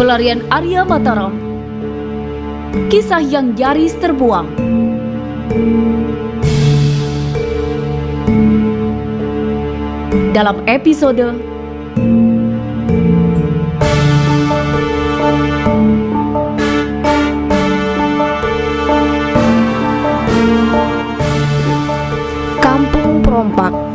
Pelarian Arya Mataram, kisah yang nyaris terbuang. Dalam episode Kampung Perompak.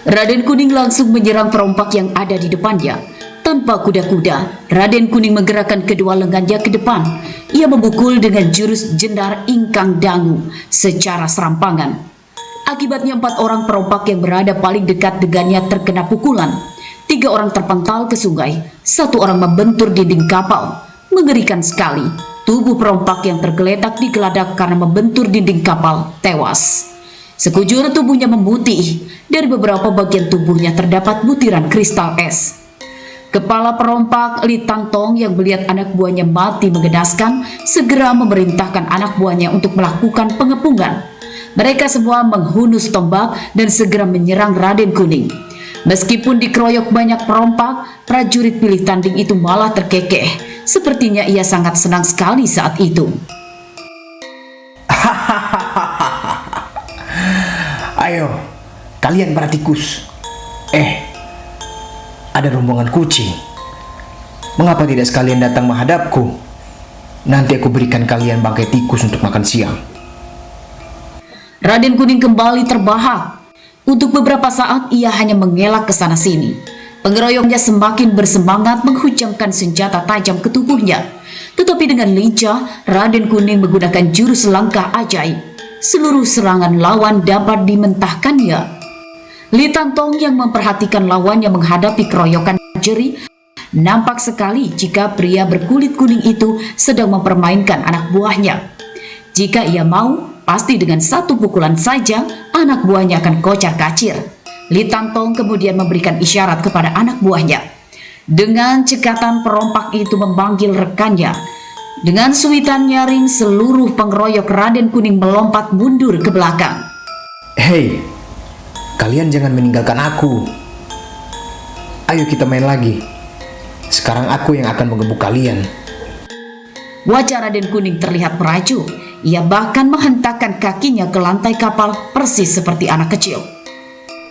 Raden Kuning langsung menyerang perompak yang ada di depannya. Tanpa kuda-kuda, Raden Kuning menggerakkan kedua lengannya ke depan. Ia memukul dengan jurus jendar ingkang dangu secara serampangan. Akibatnya 4 orang perompak yang berada paling dekat dengannya terkena pukulan. 3 orang terpental ke sungai, 1 orang membentur dinding kapal. Mengerikan sekali, tubuh perompak yang tergeletak di geladak karena membentur dinding kapal tewas. Sekujur tubuhnya memutih, dari beberapa bagian tubuhnya terdapat butiran kristal es. Kepala perompak Li Tantong yang melihat anak buahnya mati mengenaskan, segera memerintahkan anak buahnya untuk melakukan pengepungan. Mereka semua menghunus tombak dan segera menyerang Raden Kuning. Meskipun dikeroyok banyak perompak, prajurit pilih tanding itu malah terkekeh. Sepertinya ia sangat senang sekali saat itu. Ayo, kalian para tikus. Ada rombongan kucing. Mengapa tidak sekalian datang menghadapku? Nanti aku berikan kalian bangkai tikus untuk makan siang. Raden Kuning kembali terbahak. Untuk beberapa saat ia hanya mengelak ke sana sini. Pengeroyoknya semakin bersemangat menghujamkan senjata tajam ke tubuhnya. Tetapi dengan lincah, Raden Kuning menggunakan jurus langkah ajaib. Seluruh serangan lawan dapat dimentahkannya. Li Tantong yang memperhatikan lawannya menghadapi keroyokan jerih, nampak sekali jika pria berkulit kuning itu sedang mempermainkan anak buahnya. Jika ia mau, pasti dengan 1 pukulan saja anak buahnya akan kocar kacir. Li Tantong kemudian memberikan isyarat kepada anak buahnya. Dengan cekatan perompak itu memanggil rekannya. Dengan suitan nyaring, seluruh pengeroyok Raden Kuning melompat mundur ke belakang. Hei, kalian jangan meninggalkan aku. Ayo kita main lagi. Sekarang aku yang akan mengebuk kalian. Wajah Raden Kuning terlihat merajuk. Ia bahkan menghentakkan kakinya ke lantai kapal persis seperti anak kecil.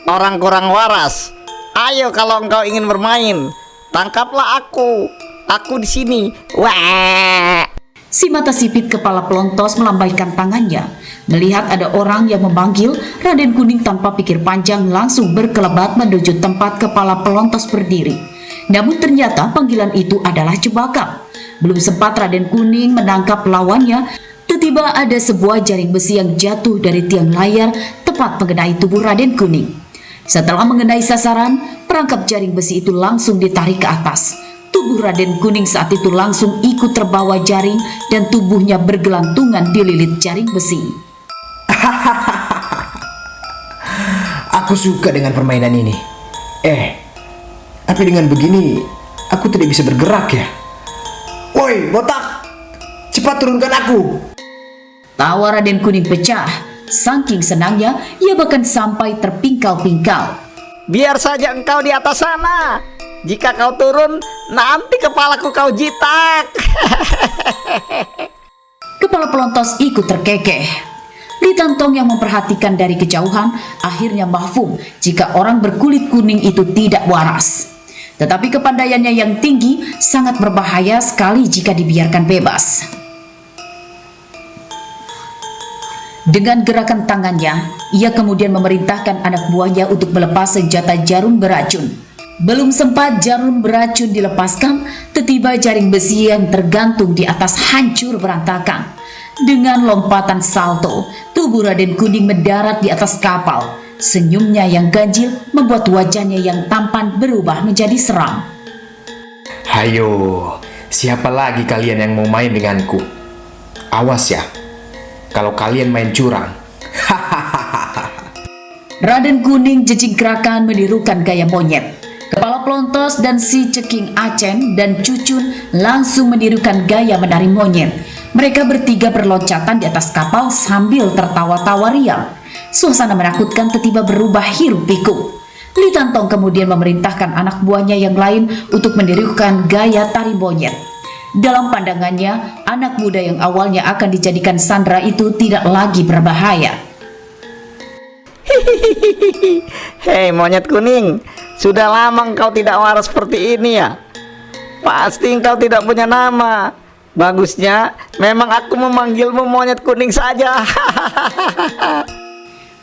Orang kurang waras, ayo kalau engkau ingin bermain, tangkaplah aku. Aku di sini. Wah! Si mata sipit kepala pelontos melambaikan tangannya. Melihat ada orang yang memanggil, Raden Kuning tanpa pikir panjang langsung berkelebat menuju tempat kepala pelontos berdiri. Namun ternyata panggilan itu adalah jebakan. Belum sempat Raden Kuning menangkap lawannya, tiba-tiba ada sebuah jaring besi yang jatuh dari tiang layar tepat mengenai tubuh Raden Kuning. Setelah mengenai sasaran, perangkap jaring besi itu langsung ditarik ke atas. Tubuh Raden Kuning saat itu langsung ikut terbawa jaring dan tubuhnya bergelantungan di lilit jaring besi. Aku suka dengan permainan ini. Tapi dengan begini, aku tidak bisa bergerak ya. Woi, botak! Cepat turunkan aku! Tawa Raden Kuning pecah. Saking senangnya, ia bahkan sampai terpingkal-pingkal. Biar saja engkau di atas sana. Jika kau turun, nanti kepalaku kau jitak. Kepala pelontos ikut terkekeh. Li Tantong yang memperhatikan dari kejauhan akhirnya mahfum jika orang berkulit kuning itu tidak waras. Tetapi kepandaiannya yang tinggi sangat berbahaya sekali jika dibiarkan bebas. Dengan gerakan tangannya, ia kemudian memerintahkan anak buahnya untuk melepas senjata jarum beracun. Belum sempat jarum beracun dilepaskan, tiba-tiba jaring besi yang tergantung di atas hancur berantakan. Dengan lompatan salto, tubuh Raden Kuning mendarat di atas kapal. Senyumnya yang ganjil membuat wajahnya yang tampan berubah menjadi seram. Hayo, siapa lagi kalian yang mau main denganku? Awas ya, kalau kalian main curang. Raden Kuning jejingkrakan menirukan gaya monyet. Kepala Pelontos dan si Ceking Acen dan Cucun langsung menirukan gaya menari monyet. Mereka bertiga berloncatan di atas kapal sambil tertawa-tawa riang. Suasana menakutkan tiba-tiba berubah hiruk pikuk. Li Tantong kemudian memerintahkan anak buahnya yang lain untuk menirukan gaya tari monyet. Dalam pandangannya, anak muda yang awalnya akan dijadikan sandera itu tidak lagi berbahaya. Hei monyet kuning, sudah lama engkau tidak waras seperti ini ya? Pasti engkau tidak punya nama. Bagusnya memang aku memanggilmu monyet kuning saja.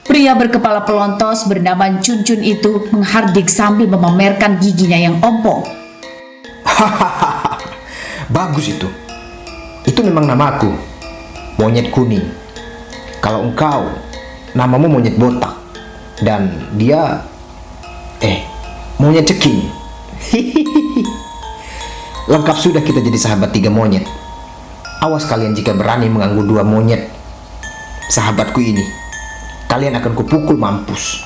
Pria berkepala pelontos bernama Cuncun itu menghardik sambil memamerkan giginya yang ompong. Bagus itu. Itu memang namaku, monyet kuning. Kalau engkau, namamu monyet botak. Dan dia, monyet ceking. Lengkap sudah kita jadi sahabat 3 monyet. Awas kalian jika berani mengganggu 2 monyet sahabatku ini. Kalian akan kupukul mampus.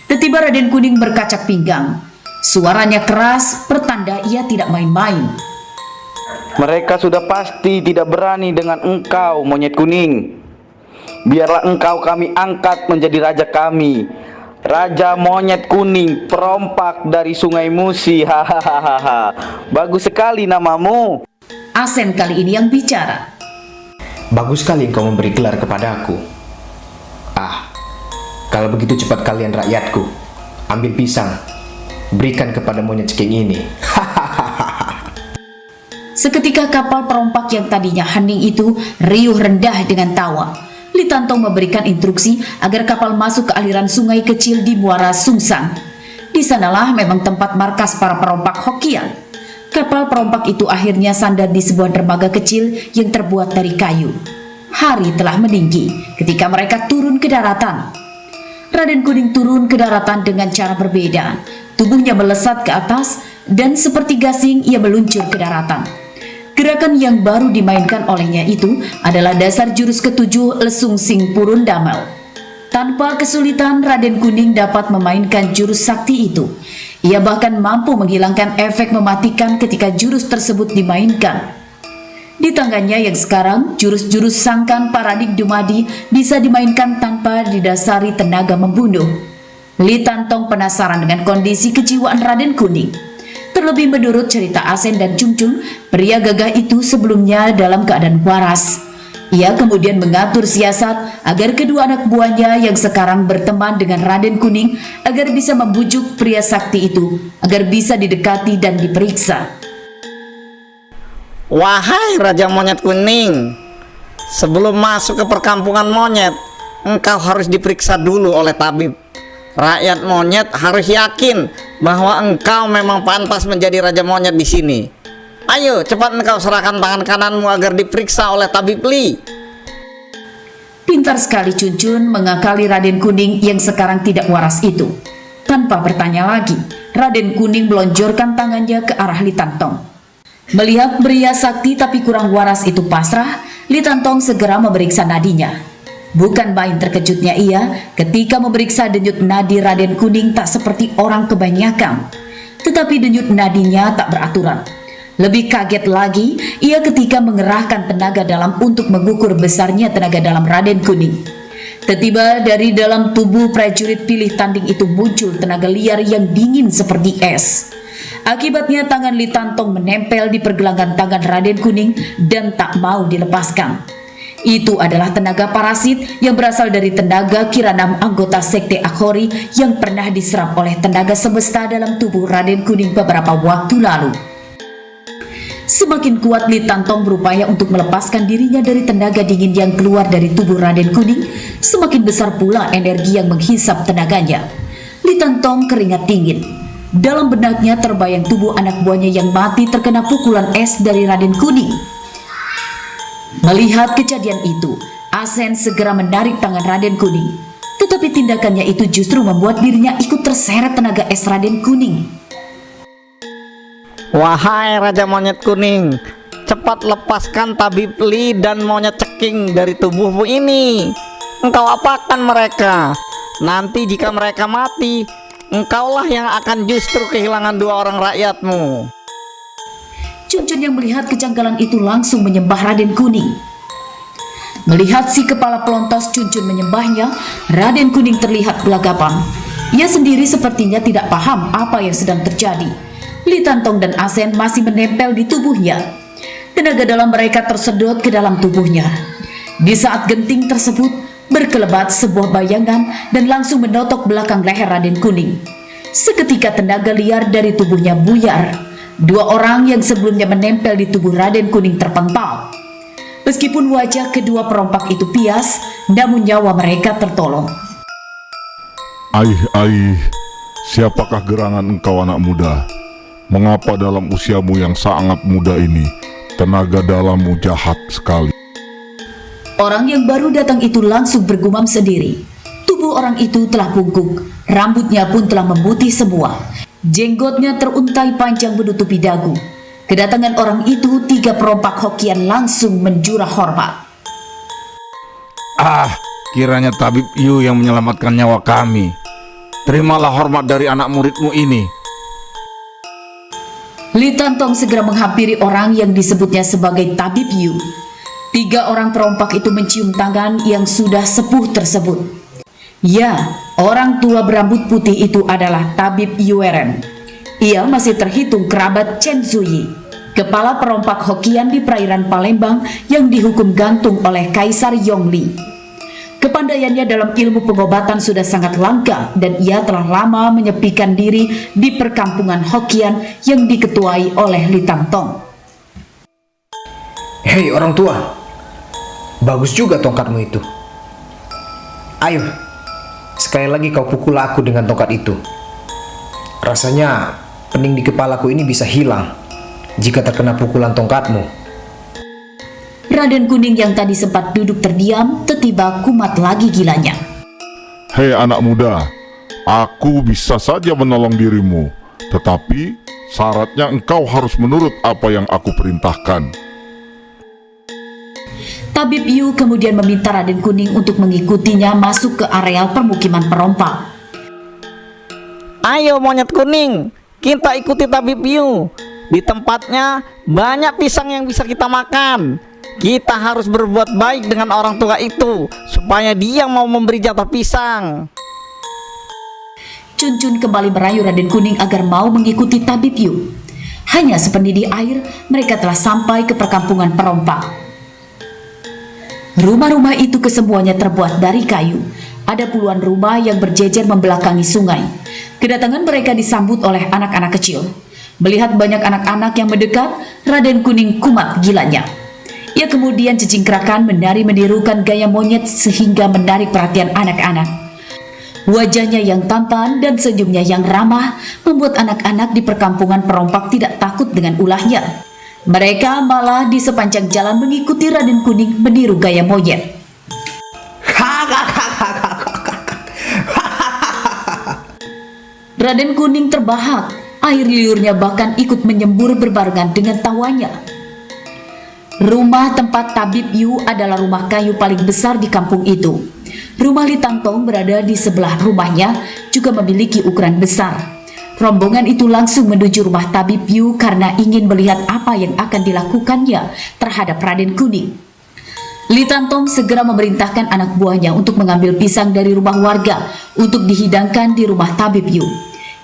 Tiba-tiba Raden Kuning berkacak pinggang. Suaranya keras, pertanda ia tidak main-main. Mereka sudah pasti tidak berani dengan engkau, monyet kuning. Biarlah engkau kami angkat menjadi raja kami, Raja Monyet Kuning, perompak dari Sungai Musi. Hahaha. Bagus sekali namamu. Asen kali ini yang bicara. Bagus sekali engkau memberi gelar kepadaku. Kalau begitu cepat kalian rakyatku, ambil pisang, berikan kepada monyet ceking ini. Seketika kapal perompak yang tadinya hening itu riuh rendah dengan tawa. Li Tantong memberikan instruksi agar kapal masuk ke aliran sungai kecil di Muara Sungsang. Di sanalah memang tempat markas para perompak Hokian. Kapal perompak itu akhirnya sandar di sebuah dermaga kecil yang terbuat dari kayu. Hari telah meninggi ketika mereka turun ke daratan. Raden Kuning turun ke daratan dengan cara berbeda. Tubuhnya melesat ke atas dan seperti gasing ia meluncur ke daratan. Gerakan yang baru dimainkan olehnya itu adalah dasar jurus ke-7 Lesung Sing Purun Damel. Tanpa kesulitan Raden Kuning dapat memainkan jurus sakti itu. Ia bahkan mampu menghilangkan efek mematikan ketika jurus tersebut dimainkan. Di tangannya yang sekarang, jurus-jurus Sangkan Paradik Dumadi bisa dimainkan tanpa didasari tenaga membunuh. Li Tantong penasaran dengan kondisi kejiwaan Raden Kuning. Terlebih menurut cerita Asen dan Cuncun, pria gagah itu sebelumnya dalam keadaan waras. Ia kemudian mengatur siasat agar kedua anak buahnya yang sekarang berteman dengan Raden Kuning agar bisa membujuk pria sakti itu agar bisa didekati dan diperiksa. Wahai Raja Monyet Kuning, sebelum masuk ke perkampungan monyet, engkau harus diperiksa dulu oleh tabib. Rakyat monyet harus yakin bahwa engkau memang pantas menjadi Raja Monyet di sini. Ayo, cepat engkau serahkan tangan kananmu agar diperiksa oleh tabib Li. Pintar sekali Cuncun mengakali Raden Kuning yang sekarang tidak waras itu. Tanpa bertanya lagi, Raden Kuning melonjorkan tangannya ke arah Li Tantong. Melihat pria sakti tapi kurang waras itu pasrah, Li Tantong segera memeriksa nadinya. Bukan main terkejutnya ia ketika memeriksa denyut nadi Raden Kuning tak seperti orang kebanyakan. Tetapi denyut nadinya tak beraturan. Lebih kaget lagi ia ketika mengerahkan tenaga dalam untuk mengukur besarnya tenaga dalam Raden Kuning. Tiba-tiba dari dalam tubuh prajurit pilih tanding itu muncul tenaga liar yang dingin seperti es. Akibatnya tangan Li Tantong menempel di pergelangan tangan Raden Kuning dan tak mau dilepaskan. Itu adalah tenaga parasit yang berasal dari tenaga Kiranam anggota Sekte Akhori yang pernah diserap oleh tenaga semesta dalam tubuh Raden Kuning beberapa waktu lalu. Semakin kuat Li Tantong berupaya untuk melepaskan dirinya dari tenaga dingin yang keluar dari tubuh Raden Kuning, semakin besar pula energi yang menghisap tenaganya. Li Tantong keringat dingin. Dalam benaknya terbayang tubuh anak buahnya yang mati terkena pukulan es dari Raden Kuning. Melihat kejadian itu, Asen segera menarik tangan Raden Kuning. Tetapi tindakannya itu justru membuat dirinya ikut terseret tenaga es Raden Kuning. Wahai Raja Monyet Kuning, cepat lepaskan tabib Li dan monyet ceking dari tubuhmu ini. Engkau apakan mereka? Nanti jika mereka mati, engkaulah yang akan justru kehilangan 2 orang rakyatmu. Cuncun yang melihat kejanggalan itu langsung menyembah Raden Kuning. Melihat si kepala pelontos Cuncun menyembahnya, Raden Kuning terlihat gelagapan. Ia sendiri sepertinya tidak paham apa yang sedang terjadi. Li Tantong dan Asen masih menempel di tubuhnya. Tenaga dalam mereka tersedot ke dalam tubuhnya. Di saat genting tersebut, berkelebat sebuah bayangan dan langsung menotok belakang leher Raden Kuning. Seketika tenaga liar dari tubuhnya buyar. 2 orang yang sebelumnya menempel di tubuh Raden Kuning terpental. Meskipun wajah kedua perompak itu pias, namun nyawa mereka tertolong. Aih, siapakah gerangan engkau anak muda? Mengapa dalam usiamu yang sangat muda ini, tenaga dalammu jahat sekali? Orang yang baru datang itu langsung bergumam sendiri. Tubuh orang itu telah bungkuk, rambutnya pun telah memutih semua. Jenggotnya teruntai panjang menutupi dagu. Kedatangan orang itu, 3 perompak Hokian langsung menjurah hormat. Kiranya Tabib Yu yang menyelamatkan nyawa kami. Terimalah hormat dari anak muridmu ini. Li Tantong segera menghampiri orang yang disebutnya sebagai Tabib Yu. 3 orang perompak itu mencium tangan yang sudah sepuh tersebut. Ya, orang tua berambut putih itu adalah Tabib Yueren. Ia masih terhitung kerabat Chen Zuyi, kepala perompak Hokian di perairan Palembang yang dihukum gantung oleh Kaisar Yongli. Kepandaiannya dalam ilmu pengobatan sudah sangat langka dan ia telah lama menyepikan diri di perkampungan Hokian yang diketuai oleh Li Tantong. Hei orang tua, bagus juga tongkatmu itu. Ayo, sekali lagi kau pukul aku dengan tongkat itu. Rasanya pening di kepalaku ini bisa hilang jika terkena pukulan tongkatmu. Raden Kuning yang tadi sempat duduk terdiam, tiba-tiba kumat lagi gilanya. Hei anak muda, aku bisa saja menolong dirimu, tetapi syaratnya engkau harus menurut apa yang aku perintahkan. Tabib Yu kemudian meminta Raden Kuning untuk mengikutinya masuk ke areal permukiman perompak. Ayo monyet kuning, kita ikuti Tabib Yu. Di tempatnya banyak pisang yang bisa kita makan. Kita harus berbuat baik dengan orang tua itu supaya dia mau memberi jatah pisang. Cuncun kembali merayu Raden Kuning agar mau mengikuti Tabib Yu. Hanya sependidih air, mereka telah sampai ke perkampungan perompak. Rumah-rumah itu kesemuanya terbuat dari kayu. Ada puluhan rumah yang berjejer membelakangi sungai. Kedatangan mereka disambut oleh anak-anak kecil. Melihat banyak anak-anak yang mendekat, Raden Kuning kumat gilanya. Ia kemudian cicingkrakan menari menirukan gaya monyet sehingga menarik perhatian anak-anak. Wajahnya yang tampan dan senyumnya yang ramah membuat anak-anak di perkampungan perompak tidak takut dengan ulahnya. Mereka malah di sepanjang jalan mengikuti Raden Kuning meniru gaya monyet. Raden Kuning terbahak, air liurnya bahkan ikut menyembur berbarengan dengan tawanya. Rumah tempat Tabib Yu adalah rumah kayu paling besar di kampung itu. Rumah Li Tantong berada di sebelah rumahnya, juga memiliki ukuran besar. Rombongan itu langsung menuju rumah Tabib Yu karena ingin melihat apa yang akan dilakukannya terhadap Raden Kuning. Li Tantong segera memerintahkan anak buahnya untuk mengambil pisang dari rumah warga untuk dihidangkan di rumah Tabib Yu.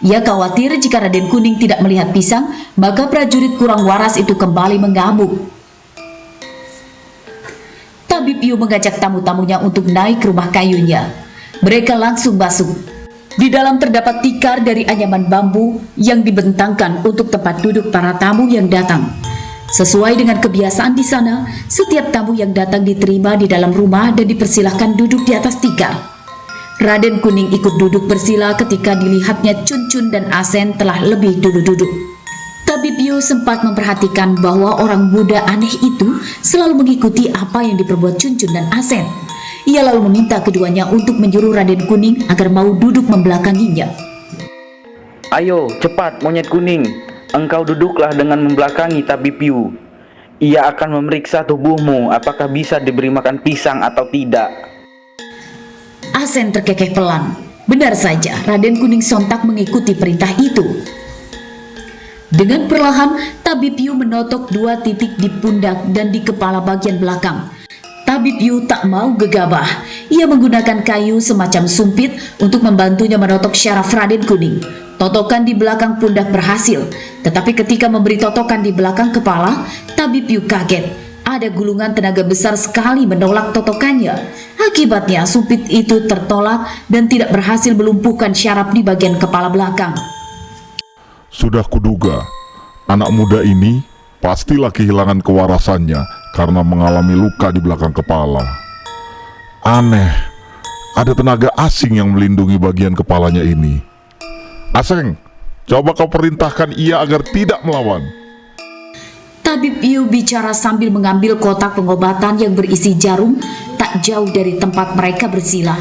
Ia khawatir jika Raden Kuning tidak melihat pisang, maka prajurit kurang waras itu kembali mengamuk. Tabib Yu mengajak tamu-tamunya untuk naik ke rumah kayunya. Mereka langsung masuk. Di dalam terdapat tikar dari anyaman bambu yang dibentangkan untuk tempat duduk para tamu yang datang. Sesuai dengan kebiasaan di sana, setiap tamu yang datang diterima di dalam rumah dan dipersilahkan duduk di atas tikar. Raden Kuning ikut duduk bersila ketika dilihatnya Cuncun dan Asen telah lebih dulu duduk. Tabib Yu sempat memperhatikan bahwa orang muda aneh itu selalu mengikuti apa yang diperbuat Cuncun dan Asen. Ia lalu meminta keduanya untuk menyuruh Raden Kuning agar mau duduk membelakanginya. Ayo, cepat monyet kuning. Engkau duduklah dengan membelakangi Tabib Yu. Ia akan memeriksa tubuhmu apakah bisa diberi makan pisang atau tidak. Asen terkekeh pelan. Benar saja, Raden Kuning sontak mengikuti perintah itu. Dengan perlahan, Tabib Yu menotok 2 titik di pundak dan di kepala bagian belakang. Tabib Yu tak mau gegabah. Ia menggunakan kayu semacam sumpit untuk membantunya menotok syaraf Raden Kuning. Totokan di belakang pundak berhasil, tetapi ketika memberi totokan di belakang kepala, Tabib Yu kaget. Ada gulungan tenaga besar sekali menolak totokannya. Akibatnya sumpit itu tertolak dan tidak berhasil melumpuhkan syaraf di bagian kepala belakang. Sudah kuduga, anak muda ini pastilah kehilangan kewarasannya karena mengalami luka di belakang kepala. Aneh, ada tenaga asing yang melindungi bagian kepalanya ini. Aseng, coba kau perintahkan ia agar tidak melawan. Tabib Yu bicara sambil mengambil kotak pengobatan yang berisi jarum tak jauh dari tempat mereka bersila.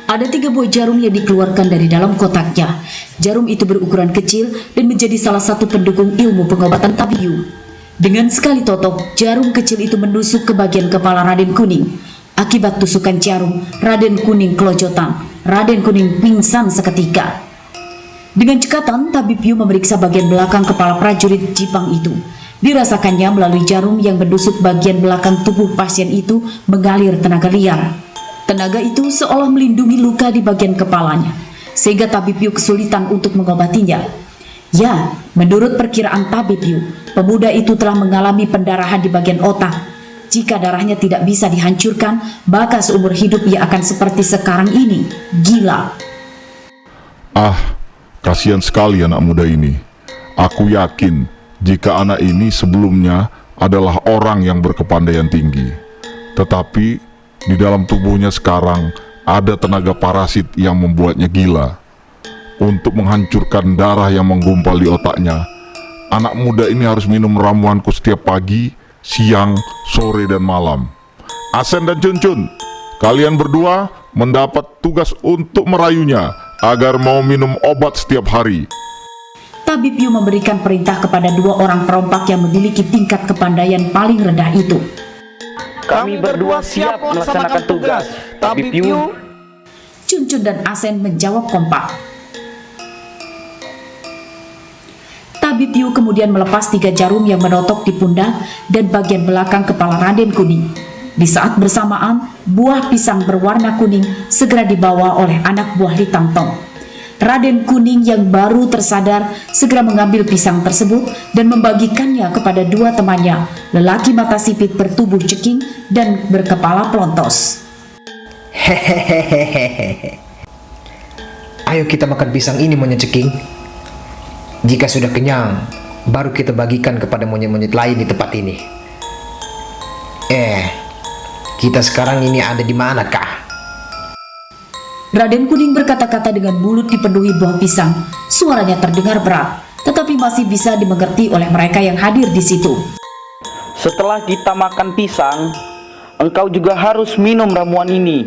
Ada 3 buah jarum yang dikeluarkan dari dalam kotaknya. Jarum itu berukuran kecil dan menjadi salah satu pendukung ilmu pengobatan Tabib Yu. Dengan sekali totok, jarum kecil itu menusuk ke bagian kepala Raden Kuning. Akibat tusukan jarum, Raden Kuning kelojotan. Raden Kuning pingsan seketika. Dengan cekatan, Tabib Yu memeriksa bagian belakang kepala prajurit Jipang itu. Dirasakannya melalui jarum yang menusuk bagian belakang tubuh pasien itu mengalir tenaga liar. Tenaga itu seolah melindungi luka di bagian kepalanya, sehingga Tabib Yu kesulitan untuk mengobatinya. Ya, menurut perkiraan Tabib Yu, pemuda itu telah mengalami pendarahan di bagian otak. Jika darahnya tidak bisa dihancurkan, maka seumur hidup ia akan seperti sekarang ini, gila. Ah, kasihan sekali anak muda ini. Aku yakin jika anak ini sebelumnya adalah orang yang berkepandaian tinggi. Tetapi di dalam tubuhnya sekarang ada tenaga parasit yang membuatnya gila. Untuk menghancurkan darah yang menggumpal di otaknya, anak muda ini harus minum ramuanku setiap pagi, siang, sore, dan malam. Asen dan Cuncun, kalian berdua mendapat tugas untuk merayunya agar mau minum obat setiap hari. Tabib Yu memberikan perintah kepada 2 orang perompak yang memiliki tingkat kepandaian paling rendah itu. Kami berdua siap melaksanakan tugas, Tabib Yu. Cuncun dan Asen menjawab kompak. Tabib Yu kemudian melepas 3 jarum yang menotok di pundak dan bagian belakang kepala Raden Kuning. Di saat bersamaan, buah pisang berwarna kuning segera dibawa oleh anak buah Li Tangtong. Raden Kuning yang baru tersadar segera mengambil pisang tersebut dan membagikannya kepada 2 temannya, lelaki mata sipit bertubuh ceking dan berkepala pelontos. Hehehehe. Ayo kita makan pisang ini, monyet ceking. Jika sudah kenyang, baru kita bagikan kepada monyet-monyet lain di tempat ini. Kita sekarang ini ada di manakah? Raden Kuning berkata-kata dengan mulut dipenuhi buah pisang. Suaranya terdengar berat, tetapi masih bisa dimengerti oleh mereka yang hadir di situ. Setelah kita makan pisang, engkau juga harus minum ramuan ini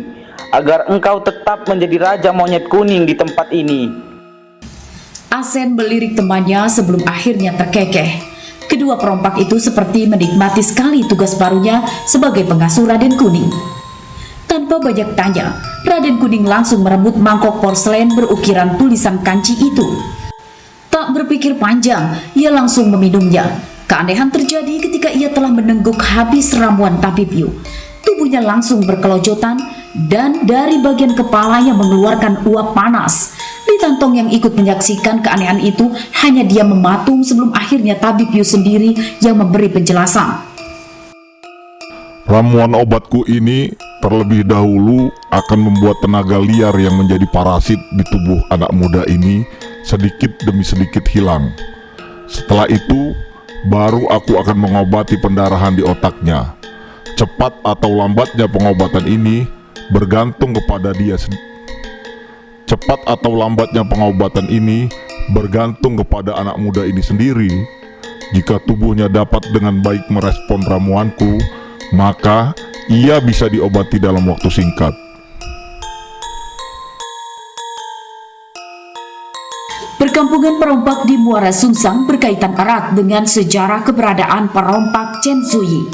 agar engkau tetap menjadi Raja Monyet Kuning di tempat ini. Asen melirik temannya sebelum akhirnya terkekeh. Kedua perompak itu seperti menikmati sekali tugas barunya sebagai pengasuh Raden Kuning. Tanpa banyak tanya, Raden Kuning langsung merebut mangkok porselen berukiran tulisan kanji itu. Tak berpikir panjang, ia langsung meminumnya. Keanehan terjadi ketika ia telah menengguk habis ramuan Tabib Yu. Tubuhnya langsung berkelojotan dan dari bagian kepalanya mengeluarkan uap panas. Li Tangtong yang ikut menyaksikan keanehan itu hanya dia mematung sebelum akhirnya Tabib Yu sendiri yang memberi penjelasan. Ramuan obatku ini terlebih dahulu akan membuat tenaga liar yang menjadi parasit di tubuh anak muda ini sedikit demi sedikit hilang. Setelah itu, baru aku akan mengobati pendarahan di otaknya. Cepat atau lambatnya pengobatan ini bergantung kepada dia. Cepat atau lambatnya pengobatan ini bergantung kepada anak muda ini sendiri. Jika tubuhnya dapat dengan baik merespon ramuanku, maka ia bisa diobati dalam waktu singkat. Perkampungan perompak di Muara Sungsang berkaitan erat dengan sejarah keberadaan perompak Chen Zuyi.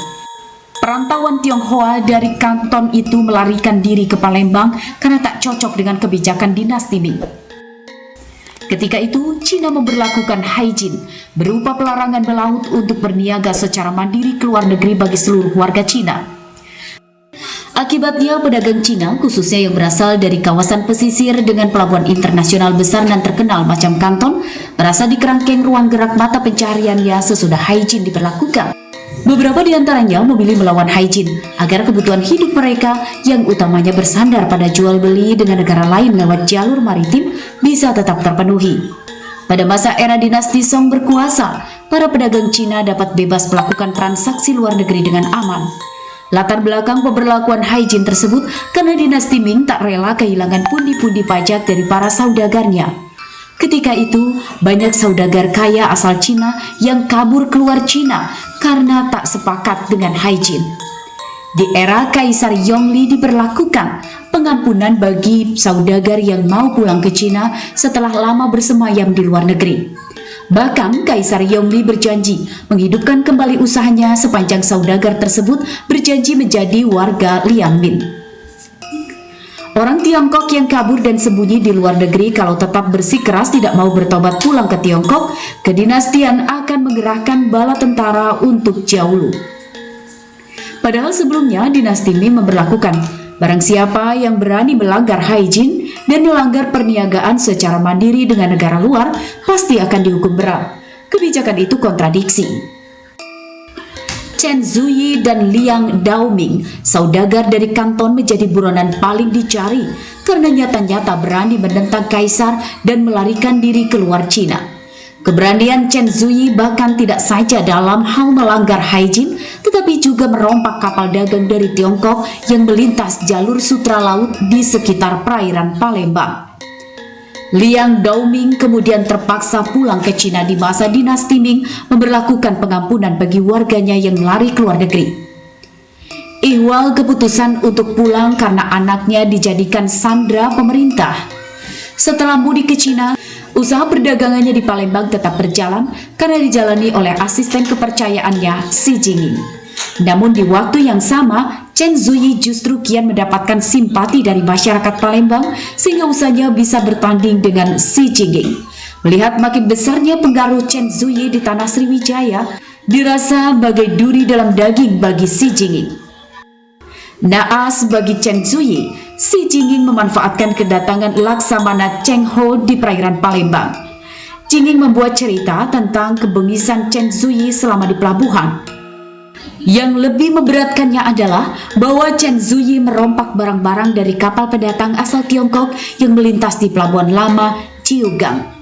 Perantauan Tionghoa dari kanton itu melarikan diri ke Palembang karena tak cocok dengan kebijakan dinasti Ming. Ketika itu, Cina memberlakukan haijin berupa pelarangan melaut untuk berniaga secara mandiri ke luar negeri bagi seluruh warga Cina. Akibatnya, pedagang Cina, khususnya yang berasal dari kawasan pesisir dengan pelabuhan internasional besar dan terkenal macam Kanton, merasa dikerangkeng ruang gerak mata pencahariannya sesudah haijin diberlakukan. Beberapa di antaranya memilih melawan haijin agar kebutuhan hidup mereka yang utamanya bersandar pada jual beli dengan negara lain lewat jalur maritim bisa tetap terpenuhi. Pada masa era dinasti Song berkuasa, para pedagang Cina dapat bebas melakukan transaksi luar negeri dengan aman. Latar belakang pemberlakuan haijin tersebut karena dinasti Ming tak rela kehilangan pundi-pundi pajak dari para saudagarnya. Ketika itu, banyak saudagar kaya asal Cina yang kabur keluar Cina karena tak sepakat dengan haijin. Di era Kaisar Yongli diberlakukan pengampunan bagi saudagar yang mau pulang ke Cina setelah lama bersemayam di luar negeri. Bahkan Kaisar Yongli berjanji menghidupkan kembali usahanya sepanjang saudagar tersebut berjanji menjadi warga Liangmin. Orang Tiongkok yang kabur dan sembunyi di luar negeri kalau tetap bersikeras tidak mau bertobat pulang ke Tiongkok, kedinastian akan menggerahkan bala tentara untuk jauh. Padahal sebelumnya dinasti Ming memberlakukan barang siapa yang berani melanggar haijin dan melanggar perniagaan secara mandiri dengan negara luar pasti akan dihukum berat. Kebijakan itu kontradiksi. Chen Zuyi dan Liang Daoming, saudagar dari Kanton, menjadi buronan paling dicari karena nyata-nyata berani menentang kaisar dan melarikan diri keluar Cina. Keberanian Chen Zuyi bahkan tidak saja dalam hal melanggar haijin, tetapi juga merompak kapal dagang dari Tiongkok yang melintas jalur sutra laut di sekitar perairan Palembang. Liang Daoming kemudian terpaksa pulang ke Cina di masa dinasti Ming memberlakukan pengampunan bagi warganya yang lari ke luar negeri. Ihwal keputusan untuk pulang karena anaknya dijadikan sandera pemerintah. Setelah mudik ke Cina, usaha perdagangannya di Palembang tetap berjalan karena dijalani oleh asisten kepercayaannya Xi Jinping. Namun di waktu yang sama, Chen Zuyi justru kian mendapatkan simpati dari masyarakat Palembang sehingga usahanya bisa bertanding dengan Xi Jinping. Melihat makin besarnya pengaruh Chen Zuyi di tanah Sriwijaya, dirasa bagai duri dalam daging bagi Xi Jinping. Naas bagi Chen Zuyi, Xi Jinping memanfaatkan kedatangan Laksamana Cheng Ho di perairan Palembang. Jinping membuat cerita tentang kebengisan Chen Zuyi selama di pelabuhan. Yang lebih memberatkannya adalah bahwa Chen Zuyi merompak barang-barang dari kapal pendatang asal Tiongkok yang melintas di pelabuhan lama Ciugang.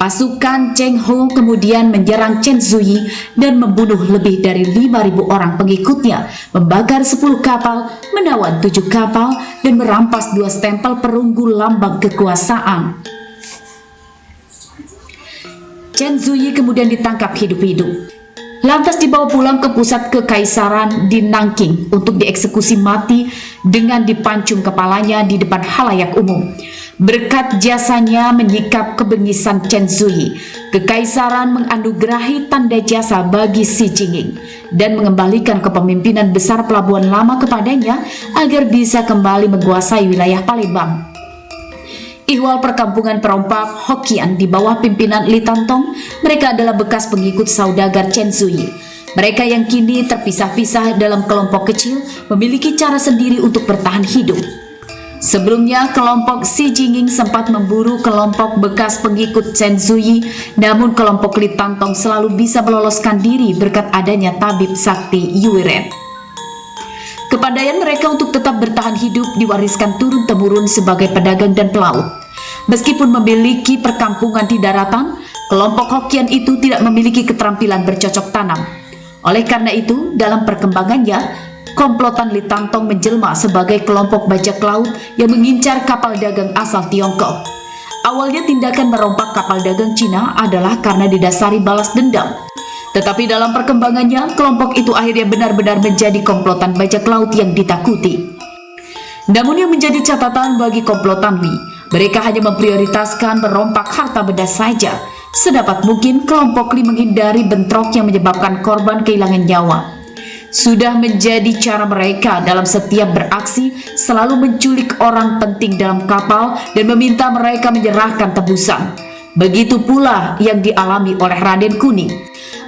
Pasukan Cheng Ho kemudian menyerang Chen Zuyi dan membunuh lebih dari 5.000 orang pengikutnya, membakar 10 kapal, menawan 7 kapal, dan merampas 2 stempel perunggu lambang kekuasaan. Chen Zuyi kemudian ditangkap hidup-hidup. Lantas dibawa pulang ke pusat kekaisaran di Nanking untuk dieksekusi mati dengan dipancung kepalanya di depan halayak umum. Berkat jasanya menyikap kebengisan Chen Zuyi, kekaisaran menganugerahi tanda jasa bagi Xi Jinping dan mengembalikan kepemimpinan besar pelabuhan lama kepadanya agar bisa kembali menguasai wilayah Palembang. Ihwal perkampungan perompak Hokkien di bawah pimpinan Li Tantong, mereka adalah bekas pengikut saudagar Chen Zuyi. Mereka yang kini terpisah-pisah dalam kelompok kecil memiliki cara sendiri untuk bertahan hidup. Sebelumnya, kelompok Xi Jinping sempat memburu kelompok bekas pengikut Chen Zuyi, namun kelompok Li Tantong selalu bisa meloloskan diri berkat adanya tabib sakti Yuiren. Kepandaian mereka untuk tetap bertahan hidup diwariskan turun-temurun sebagai pedagang dan pelaut. Meskipun memiliki perkampungan di daratan, kelompok Hokkien itu tidak memiliki keterampilan bercocok tanam. Oleh karena itu, dalam perkembangannya, komplotan Li Tantong menjelma sebagai kelompok bajak laut yang mengincar kapal dagang asal Tiongkok. Awalnya tindakan merompak kapal dagang Cina adalah karena didasari balas dendam. Tetapi dalam perkembangannya, kelompok itu akhirnya benar-benar menjadi komplotan bajak laut yang ditakuti. Namun yang menjadi catatan bagi komplotan Li, mereka hanya memprioritaskan merompak harta benda saja. Sedapat mungkin kelompok Li menghindari bentrok yang menyebabkan korban kehilangan nyawa. Sudah menjadi cara mereka dalam setiap beraksi, selalu menculik orang penting dalam kapal dan meminta mereka menyerahkan tebusan. Begitu pula yang dialami oleh Raden Kuning.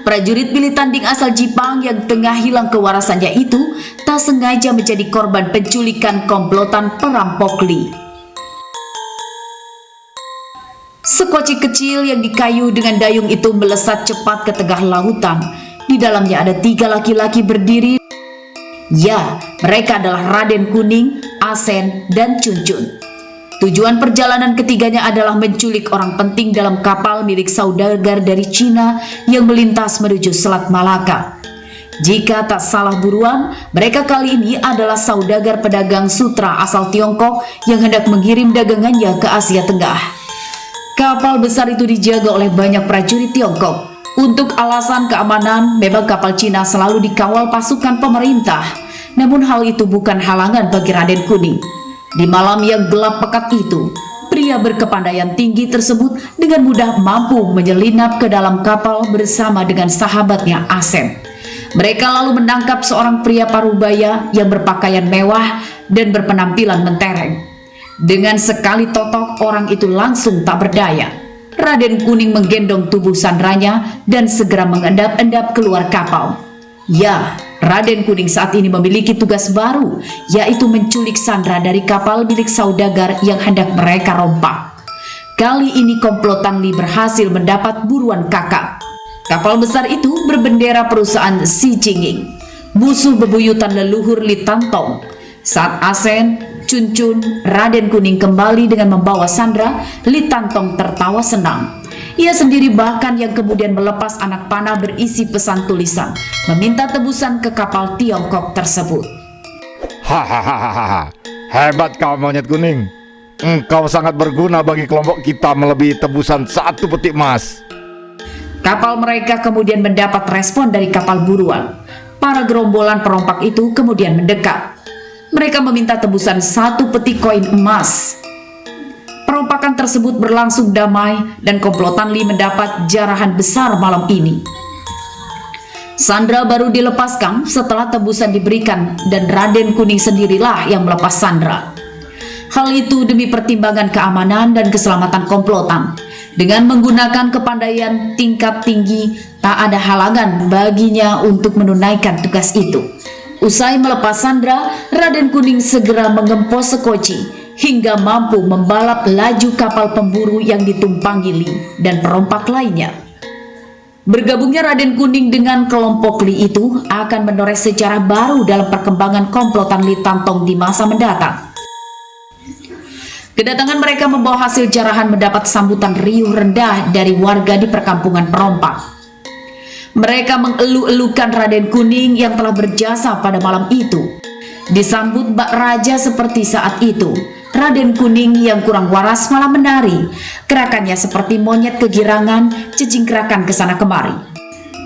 Prajurit pilih tanding asal Jepang yang tengah hilang kewarasannya itu tak sengaja menjadi korban penculikan komplotan perampok Li. Sekoci kecil yang dikayu dengan dayung itu melesat cepat ke tengah lautan. Di dalamnya ada 3 laki-laki berdiri. Ya, mereka adalah Raden Kuning, Asen, dan Cuncun. Tujuan perjalanan ketiganya adalah menculik orang penting dalam kapal milik saudagar dari Cina yang melintas menuju Selat Malaka. Jika tak salah buruan, mereka kali ini adalah saudagar pedagang sutra asal Tiongkok yang hendak mengirim dagangannya ke Asia Tenggah. Kapal besar itu dijaga oleh banyak prajurit Tiongkok. Untuk alasan keamanan, memang kapal Cina selalu dikawal pasukan pemerintah. Namun hal itu bukan halangan bagi Raden Kuning. Di malam yang gelap pekat itu, pria berkepandaian tinggi tersebut dengan mudah mampu menyelinap ke dalam kapal bersama dengan sahabatnya Asen. Mereka lalu menangkap seorang pria parubaya yang berpakaian mewah dan berpenampilan mentereng. Dengan sekali totok, orang itu langsung tak berdaya. Raden Kuning menggendong tubuh sandranya dan segera mengendap-endap keluar kapal. Ya, Raden Kuning saat ini memiliki tugas baru, yaitu menculik sandra dari kapal milik saudagar yang hendak mereka rompak. Kali ini komplotan Li berhasil mendapat buruan kakap. Kapal besar itu berbendera perusahaan Xi Jinping, musuh bebuyutan leluhur Li Tantong. Saat Asen, Cuncun, Raden Kuning kembali dengan membawa sandra, Li Tantong tertawa senang. Ia sendiri bahkan yang kemudian melepas anak panah berisi pesan tulisan, meminta tebusan ke kapal Tiongkok tersebut. Hahaha, hebat kau Monyet Kuning. Engkau sangat berguna bagi kelompok kita melebihi tebusan 1 peti emas. Kapal mereka kemudian mendapat respon dari kapal buruan. Para gerombolan perompak itu kemudian mendekat. Mereka meminta tebusan 1 peti koin emas. Perompakan tersebut berlangsung damai dan komplotan Li mendapat jarahan besar malam ini. Sandra baru dilepaskan setelah tebusan diberikan dan Raden Kuning sendirilah yang melepas sandra. Hal itu demi pertimbangan keamanan dan keselamatan komplotan. Dengan menggunakan kepandaian tingkat tinggi, tak ada halangan baginya untuk menunaikan tugas itu. Usai melepas sandra, Raden Kuning segera mengempos sekoci hingga mampu membalap laju kapal pemburu yang ditumpangi Li dan perompak lainnya. Bergabungnya Raden Kuning dengan kelompok Li itu akan menoreh sejarah baru dalam perkembangan komplotan Li Tantong di masa mendatang. Kedatangan mereka membawa hasil jarahan mendapat sambutan riuh rendah dari warga di perkampungan perompak. Mereka mengeluh-elukan Raden Kuning yang telah berjasa pada malam itu. Disambut bak raja seperti saat itu, Raden Kuning yang kurang waras malah menari. Gerakannya seperti monyet kegirangan, cicingkrakan ke sana kemari.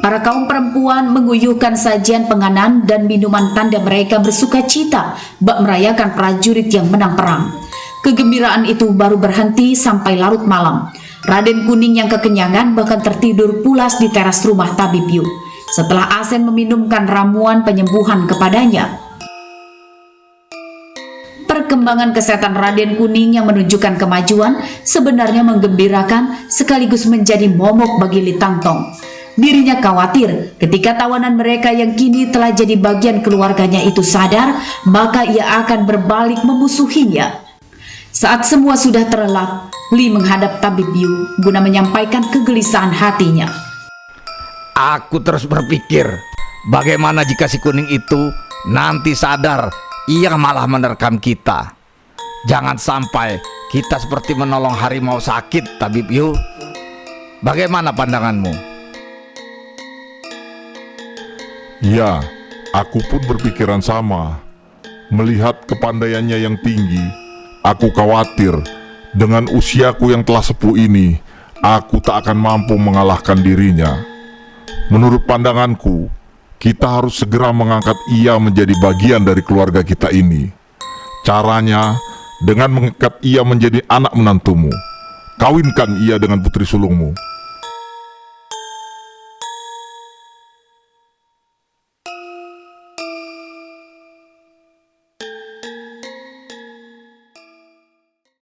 Para kaum perempuan menguyuhkan sajian penganan dan minuman tanda mereka bersuka cita bak merayakan prajurit yang menang perang. Kegembiraan itu baru berhenti sampai larut malam. Raden Kuning yang kekenyangan bahkan tertidur pulas di teras rumah Tabib Yu setelah Asen meminumkan ramuan penyembuhan kepadanya. Perkembangan kesehatan Raden Kuning yang menunjukkan kemajuan sebenarnya menggembirakan sekaligus menjadi momok bagi Li Tantong. Dirinya khawatir ketika tawanan mereka yang kini telah jadi bagian keluarganya itu sadar, maka ia akan berbalik memusuhinya. Saat semua sudah terlelap, Li menghadap Tabib Yu guna menyampaikan kegelisahan hatinya. Aku terus berpikir, bagaimana jika si Kuning itu nanti sadar ia malah menerkam kita. Jangan sampai kita seperti menolong harimau sakit, Tabib Yu. Bagaimana pandanganmu? Ya, aku pun berpikiran sama. Melihat kepandaiannya yang tinggi, aku khawatir dengan usiaku yang telah sepuh ini, aku tak akan mampu mengalahkan dirinya. Menurut pandanganku, kita harus segera mengangkat ia menjadi bagian dari keluarga kita ini. Caranya, dengan mengikat ia menjadi anak menantumu. Kawinkan ia dengan putri sulungmu.